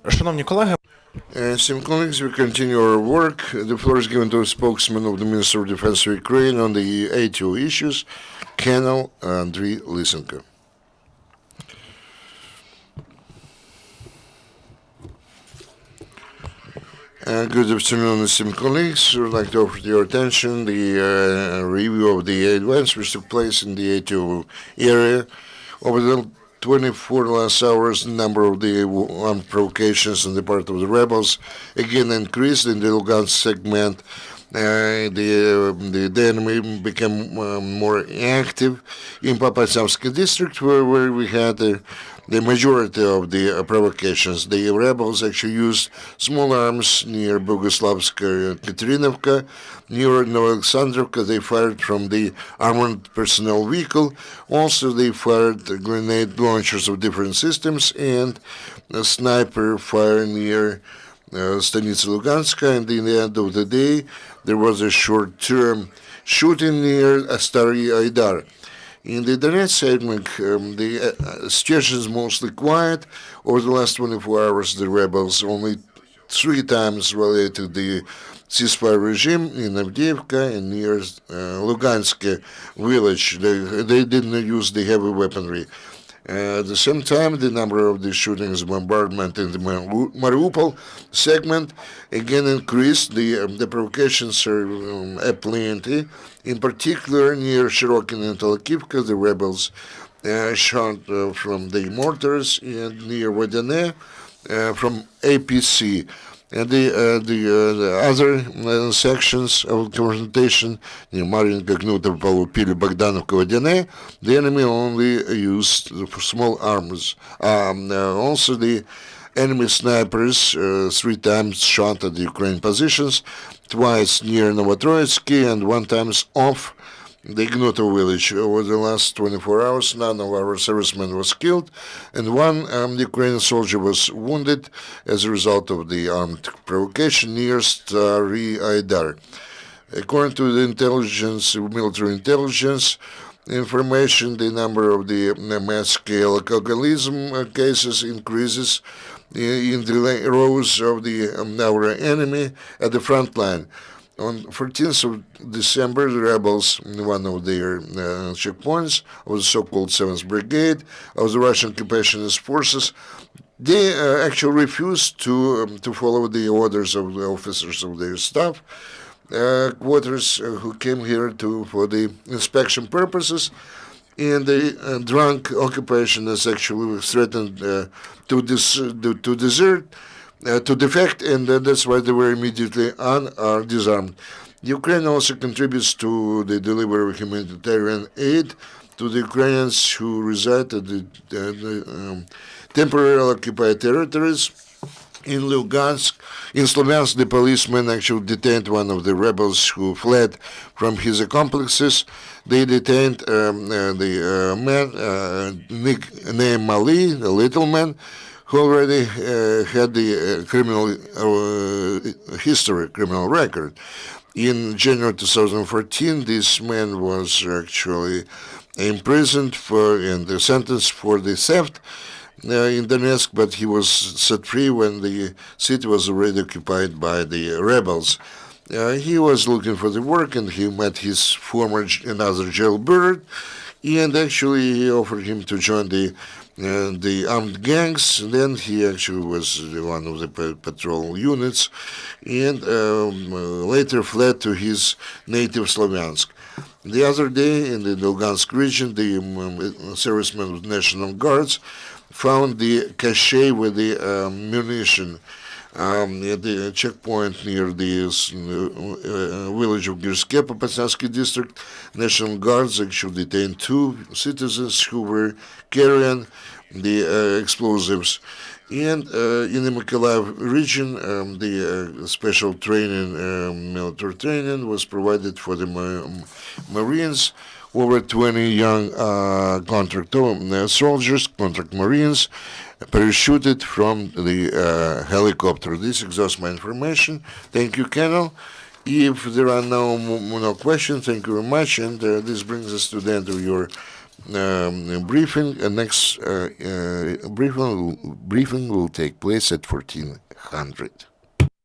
Шановні колеги, Esteemed colleagues, we continue our work. The floor is given to a spokesman of the Minister of Defense of Ukraine on the ATO issues, Colonel Andriy Lysenko. Good afternoon, esteemed colleagues. I would like to offer to your attention the review of the events which took place in the ATO area over the 24 last hours. The number of the armed provocations on the part of the rebels again increased in the Lugansk segment. The enemy became more active in Papasyamsky district, where we had the majority of the provocations. The rebels actually used small arms near Bogoslavska, Katerinovka, near Novoalexandrovka. They fired from the armored personnel vehicle. Also, they fired grenade launchers of different systems and a sniper fire near Stanitsa Luganska. And in the end of the day, there was a short-term shooting near Stary Aidar. In the Donetsk segment, the situation is mostly quiet. Over the last 24 hours, the rebels only 3 times violated the ceasefire regime in Avdiivka and near Lugansk village. They didn't use the heavy weaponry. At the same time, the number of the shootings bombardment in the Mariupol segment again increased. The provocations are aplenty. In particular, near Shirokin and Talakivka, the rebels shot from the mortars, and near Vodane from APC. And the other sections of confrontation, near Marinka, Knutov, Palupili, Bogdanovka, Vodane, the enemy only used small arms. Also, the enemy snipers 3 times shot at the Ukrainian positions, twice near Novotroitsky and 1 time off the Ignotov village. Over the last 24 hours, none of our servicemen was killed, and 1 Ukrainian soldier was wounded as a result of the armed provocation near Stary Aidar. According to the military intelligence information, the number of the mass-scale alcoholism cases increases in the rows of our enemy at the front line. On 14th of December, the rebels, in one of their checkpoints of the so-called 7th Brigade of the Russian occupationist forces, they actually refused to follow the orders of the officers of their staff quarters who came here for the inspection purposes. And the drunk occupationists actually threatened to desert, to defect, and that's why they were immediately disarmed. Ukraine also contributes to the delivery of humanitarian aid to the Ukrainians who reside at the temporarily occupied territories. In Lugansk, in Sloviansk, the policemen actually detained one of the rebels who fled from his accomplices. They detained the man named Mali, a little man, who already had the criminal history, criminal record. In January 2014, this man was actually imprisoned and sentenced for the theft in Donetsk, but he was set free when the city was already occupied by the rebels. He was looking for the work, and he met his former another jailbird, and actually he offered him to join the armed gangs. Then he actually was one of the patrol units, and later fled to his native Sloviansk. The other day, in the Lugansk region, the servicemen of National Guards found the cache with the munition at the checkpoint near the village of Girske, Papasyamsky district. National Guards actually detained 2 citizens who were carrying the explosives. And in the Mykolaiv region, the special training, military training was provided for the Marines. Over 20 young contract soldiers, contract Marines, parachuted from the helicopter. This exhausts my information. Thank you, Colonel. If there are no questions, thank you very much. And this brings us to the end of your briefing. Next briefing will take place at 1400.